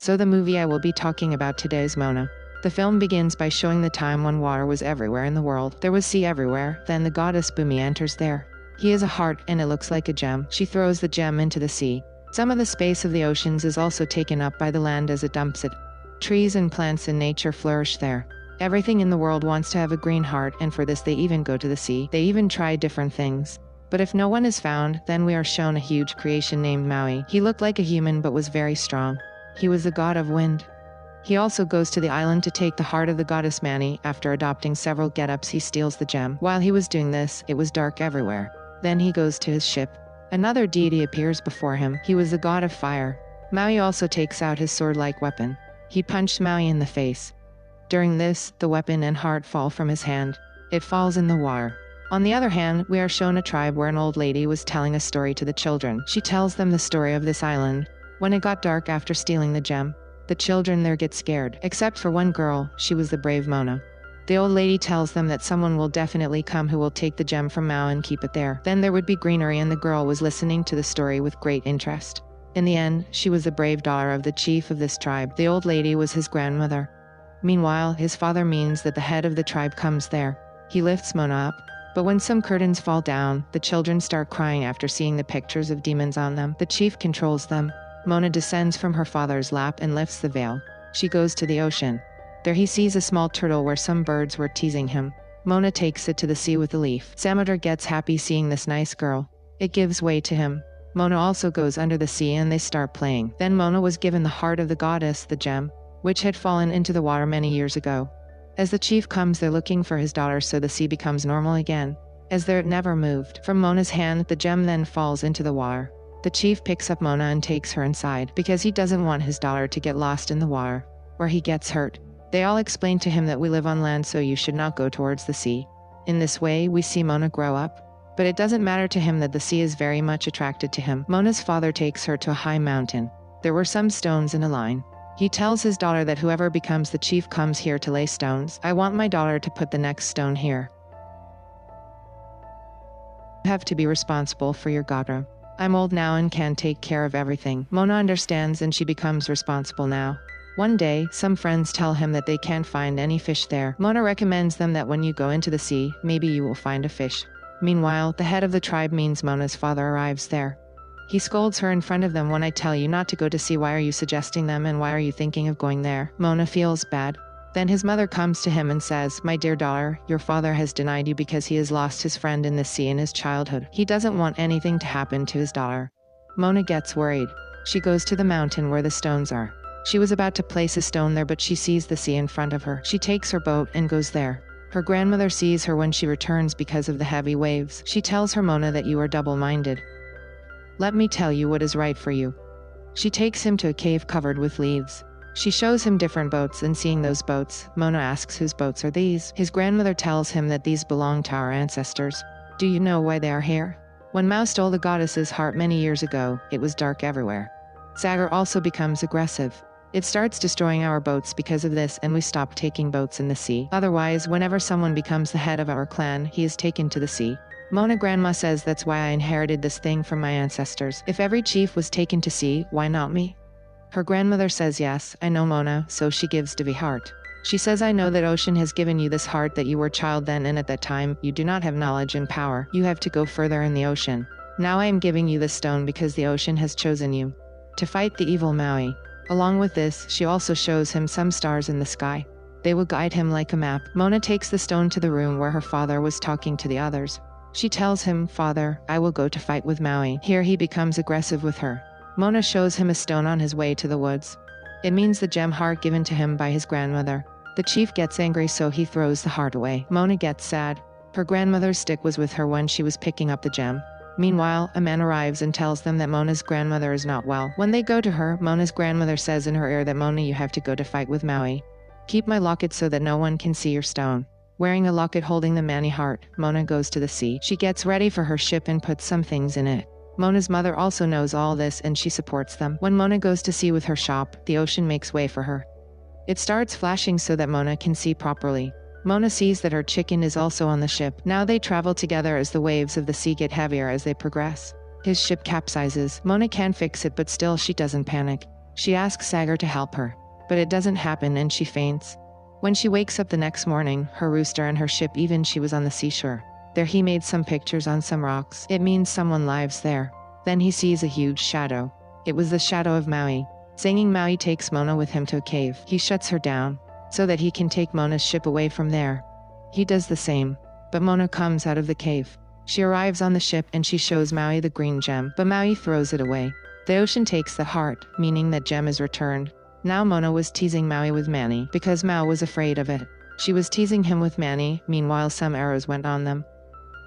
So the movie I will be talking about today is Moana. The film begins by showing the time when water was everywhere in the world. There was sea everywhere. Then the goddess Bumi enters there. He is a heart and it looks like a gem. She throws the gem into the sea. Some of the space of the oceans is also taken up by the land as it dumps it. Trees and plants in nature flourish there. Everything in the world wants to have a green heart, and for this they even go to the sea. They even try different things. But if no one is found, then we are shown a huge creation named Maui. He looked like a human but was very strong. He was the god of wind. He also goes to the island to take the heart of the goddess Mani. After adopting several get-ups, he steals the gem. While he was doing this, it was dark everywhere. Then he goes to his ship. Another deity appears before him. He was the god of fire. Maui also takes out his sword-like weapon. He punched Maui in the face. During this, the weapon and heart fall from his hand. It falls in the water. On the other hand, we are shown a tribe where an old lady was telling a story to the children. She tells them the story of this island. When it got dark after stealing the gem, the children there get scared, except for one girl. She was the brave Moana. The old lady tells them that someone will definitely come who will take the gem from Maui and keep it there. Then there would be greenery, and the girl was listening to the story with great interest. In the end, she was the brave daughter of the chief of this tribe. The old lady was his grandmother. Meanwhile, his father means that the head of the tribe comes there. He lifts Moana up. But when some curtains fall down, the children start crying after seeing the pictures of demons on them. The chief controls them. Moana descends from her father's lap and lifts the veil. She goes to the ocean. There he sees a small turtle where some birds were teasing him. Moana takes it to the sea with a leaf. Samotar gets happy seeing this nice girl. It gives way to him. Moana also goes under the sea and they start playing. Then Moana was given the heart of the goddess, the gem, which had fallen into the water many years ago. As the chief comes there looking for his daughter, so the sea becomes normal again, as though it never moved. From Moana's hand, the gem then falls into the water. The chief picks up Moana and takes her inside, because he doesn't want his daughter to get lost in the water, where he gets hurt. They all explain to him that we live on land, so you should not go towards the sea. In this way, we see Moana grow up. But it doesn't matter to him that the sea is very much attracted to him. Moana's father takes her to a high mountain. There were some stones in a line. He tells his daughter that whoever becomes the chief comes here to lay stones. I want my daughter to put the next stone here. You have to be responsible for your daughter. I'm old now and can take care of everything. Moana understands and she becomes responsible now. One day, some friends tell him that they can't find any fish there. Moana recommends them that when you go into the sea, maybe you will find a fish. Meanwhile, the head of the tribe means Moana's father arrives there. He scolds her in front of them. When I tell you not to go to sea, why are you suggesting them and why are you thinking of going there? Moana feels bad. Then his mother comes to him and says, my dear daughter, your father has denied you because he has lost his friend in the sea in his childhood. He doesn't want anything to happen to his daughter. Moana gets worried. She goes to the mountain where the stones are. She was about to place a stone there, but she sees the sea in front of her. She takes her boat and goes there. Her grandmother sees her when she returns because of the heavy waves. She tells her Moana that you are double-minded. Let me tell you what is right for you. She takes him to a cave covered with leaves. She shows him different boats, and seeing those boats, Moana asks whose boats are these. His grandmother tells him that these belong to our ancestors. Do you know why they are here? When Mau stole the goddess's heart many years ago, it was dark everywhere. Sagar also becomes aggressive. It starts destroying our boats because of this, and we stop taking boats in the sea. Otherwise, whenever someone becomes the head of our clan, he is taken to the sea. Moana grandma says that's why I inherited this thing from my ancestors. If every chief was taken to sea, why not me? Her grandmother says yes, I know Moana, so she gives Devi heart. She says I know that ocean has given you this heart, that you were a child then, and at that time, you do not have knowledge and power. You have to go further in the ocean. Now I am giving you this stone because the ocean has chosen you to fight the evil Maui. Along with this, she also shows him some stars in the sky. They will guide him like a map. Moana takes the stone to the room where her father was talking to the others. She tells him, Father, I will go to fight with Maui. Here he becomes aggressive with her. Moana shows him a stone on his way to the woods. It means the gem heart given to him by his grandmother. The chief gets angry, so he throws the heart away. Moana gets sad. Her grandmother's stick was with her when she was picking up the gem. Meanwhile, a man arrives and tells them that Moana's grandmother is not well. When they go to her, Moana's grandmother says in her ear that Moana, you have to go to fight with Maui. Keep my locket so that no one can see your stone. Wearing a locket holding the Mani heart, Moana goes to the sea. She gets ready for her ship and puts some things in it. Moana's mother also knows all this and she supports them. When Moana goes to sea with her shop, the ocean makes way for her. It starts flashing so that Moana can see properly. Moana sees that her chicken is also on the ship. Now they travel together as the waves of the sea get heavier as they progress. His ship capsizes. Moana can fix it, but still she doesn't panic. She asks Sagar to help her, but it doesn't happen and she faints. When she wakes up the next morning, her rooster and her ship, even she was on the seashore. There he made some pictures on some rocks. It means someone lives there. Then he sees a huge shadow. It was the shadow of Maui. Singing, Maui takes Mona with him to a cave. He shuts her down so that he can take Mona's ship away from there. He does the same, but Mona comes out of the cave. She arrives on the ship and she shows Maui the green gem, but Maui throws it away. The ocean takes the heart, meaning that gem is returned. Now Mona was teasing Maui with Manny because Maui was afraid of it. She was teasing him with Manny, meanwhile some arrows went on them.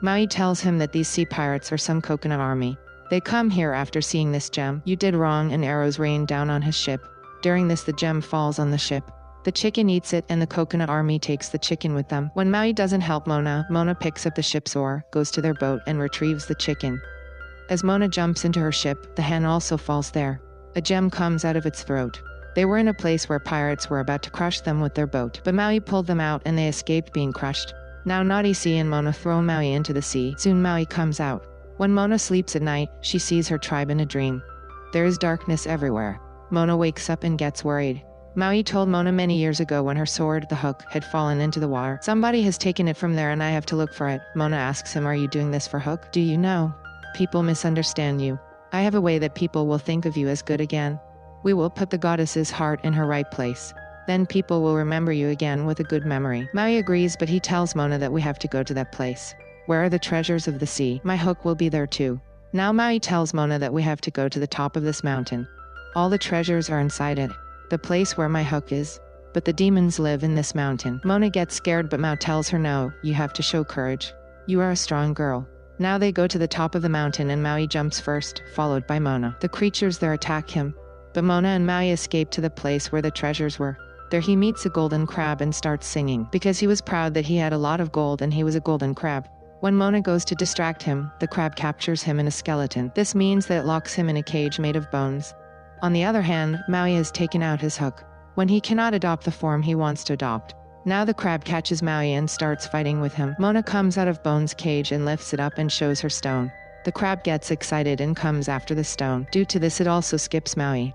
Maui tells him that these sea pirates are some coconut army. They come here after seeing this gem. You did wrong, and arrows rain down on his ship. During this the gem falls on the ship. The chicken eats it and the coconut army takes the chicken with them. When Maui doesn't help Mona, Mona picks up the ship's oar, goes to their boat and retrieves the chicken. As Mona jumps into her ship, the hen also falls there. A gem comes out of its throat. They were in a place where pirates were about to crush them with their boat, but Maui pulled them out and they escaped being crushed. Now Naughty Sea and Mona throw Maui into the sea. Soon Maui comes out. When Mona sleeps at night, she sees her tribe in a dream. There is darkness everywhere. Mona wakes up and gets worried. Maui told Mona many years ago when her sword, the hook, had fallen into the water. Somebody has taken it from there and I have to look for it. Mona asks him, are you doing this for Hook? Do you know? People misunderstand you. I have a way that people will think of you as good again. We will put the goddess's heart in her right place. Then people will remember you again with a good memory. Maui agrees, but he tells Mona that we have to go to that place. Where are the treasures of the sea? My hook will be there too. Now Maui tells Mona that we have to go to the top of this mountain. All the treasures are inside it. The place where my hook is. But the demons live in this mountain. Mona gets scared, but Maui tells her no, you have to show courage. You are a strong girl. Now they go to the top of the mountain and Maui jumps first, followed by Mona. The creatures there attack him. But Mona and Maui escape to the place where the treasures were. There he meets a golden crab and starts singing, because he was proud that he had a lot of gold and he was a golden crab. When Mona goes to distract him, the crab captures him in a skeleton. This means that it locks him in a cage made of bones. On the other hand, Maui has taken out his hook. When he cannot adopt the form he wants to adopt. Now the crab catches Maui and starts fighting with him. Mona comes out of Bones' cage and lifts it up and shows her stone. The crab gets excited and comes after the stone. Due to this, it also skips Maui.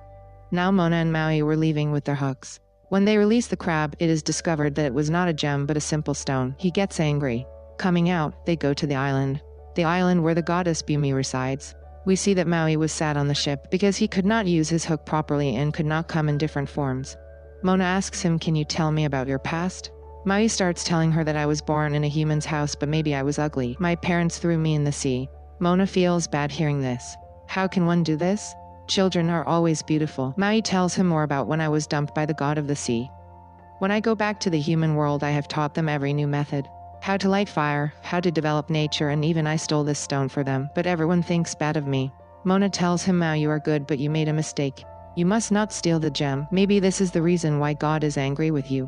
Now Mona and Maui were leaving with their hooks. When they release the crab, it is discovered that it was not a gem but a simple stone. He gets angry. Coming out, they go to the island. The island where the goddess Bumi resides. We see that Maui was sad on the ship because he could not use his hook properly and could not come in different forms. Mona asks him, can you tell me about your past? Maui starts telling her that I was born in a human's house, but maybe I was ugly. My parents threw me in the sea. Mona feels bad hearing this. How can one do this? Children are always beautiful. Maui tells him more about when I was dumped by the god of the sea. When I go back to the human world, I have taught them every new method. How to light fire, how to develop nature, and even I stole this stone for them, but everyone thinks bad of me. Mona tells him, Maui, you are good, but you made a mistake. You must not steal the gem. Maybe this is the reason why God is angry with you.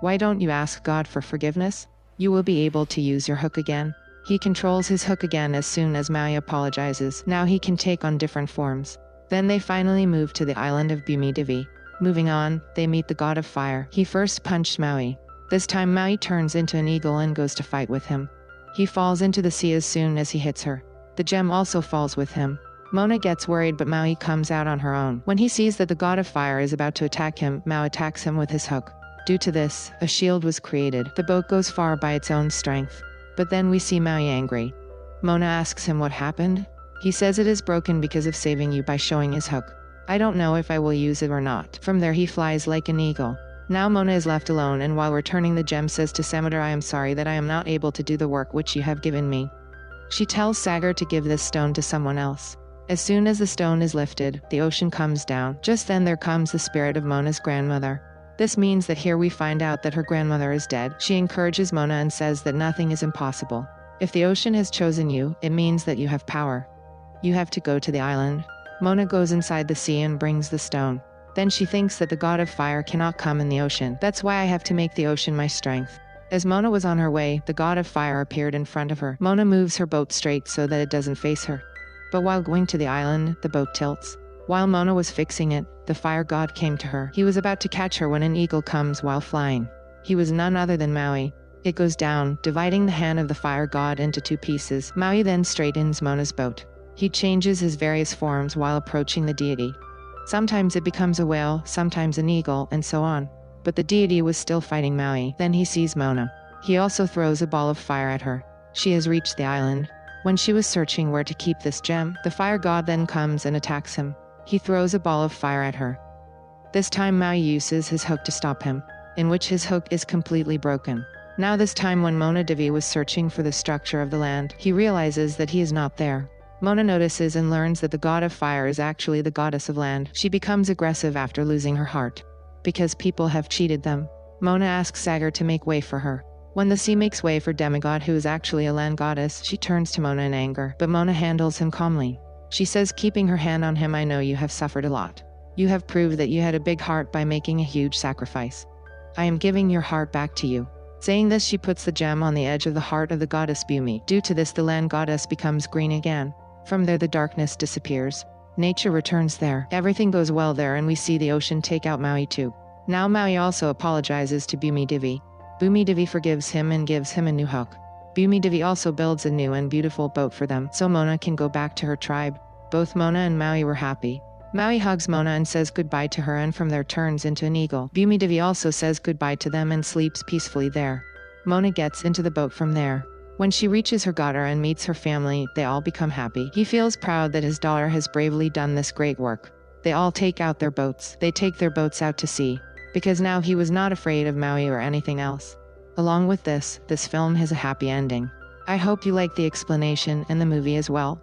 Why don't you ask God for forgiveness? You will be able to use your hook again. He controls his hook again as soon as Maui apologizes. Now he can take on different forms. Then they finally move to the island of Movie.movie. Moving on, they meet the god of fire. He first punched Maui. This time Maui turns into an eagle and goes to fight with him. He falls into the sea as soon as he hits her. The gem also falls with him. Mona gets worried, but Maui comes out on her own. When he sees that the god of fire is about to attack him, Maui attacks him with his hook. Due to this, a shield was created. The boat goes far by its own strength. But then we see Maui angry. Mona asks him what happened. He says it is broken because of saving you by showing his hook. I don't know if I will use it or not. From there he flies like an eagle. Now Mona is left alone, and while returning the gem says to Samadar, I am sorry that I am not able to do the work which you have given me. She tells Sagar to give this stone to someone else. As soon as the stone is lifted, the ocean comes down. Just then there comes the spirit of Mona's grandmother. This means that here we find out that her grandmother is dead. She encourages Mona and says that nothing is impossible. If the ocean has chosen you, it means that you have power. You have to go to the island. Mona goes inside the sea and brings the stone. Then she thinks that the god of fire cannot come in the ocean. That's why I have to make the ocean my strength. As Mona was on her way, the god of fire appeared in front of her. Mona moves her boat straight so that it doesn't face her. But while going to the island, the boat tilts. While Mona was fixing it, the fire god came to her. He was about to catch her when an eagle comes while flying. He was none other than Maui. It goes down, dividing the hand of the fire god into two pieces. Maui then straightens Mona's boat. He changes his various forms while approaching the deity. Sometimes it becomes a whale, sometimes an eagle, and so on. But the deity was still fighting Maui. Then he sees Moana. He also throws a ball of fire at her. She has reached the island. When she was searching where to keep this gem, the fire god then comes and attacks him. He throws a ball of fire at her. This time Maui uses his hook to stop him, in which his hook is completely broken. Now this time when Mona Devi was searching for the structure of the land, he realizes that he is not there. Mona notices and learns that the god of fire is actually the goddess of land. She becomes aggressive after losing her heart, because people have cheated them. Mona asks Sagar to make way for her. When the sea makes way for Demigod, who is actually a land goddess, she turns to Mona in anger, but Mona handles him calmly. She says, keeping her hand on him, I know you have suffered a lot. You have proved that you had a big heart by making a huge sacrifice. I am giving your heart back to you. Saying this, she puts the gem on the edge of the heart of the goddess Bumi. Due to this, the land goddess becomes green again. From there, the darkness disappears. Nature returns there. Everything goes well there, and we see the ocean take out Maui too. Now Maui also apologizes to Bumi Devi. Bumi Devi forgives him and gives him a new hook. Bumi Devi also builds a new and beautiful boat for them, so Mona can go back to her tribe. Both Mona and Maui were happy. Maui hugs Mona and says goodbye to her, and from there turns into an eagle. Bumi Devi also says goodbye to them and sleeps peacefully there. Mona gets into the boat from there. When she reaches her daughter and meets her family, they all become happy. He feels proud that his daughter has bravely done this great work. They all take out their boats. They take their boats out to sea, because now he was not afraid of Maui or anything else. Along with this film has a happy ending. I hope you like the explanation and the movie as well.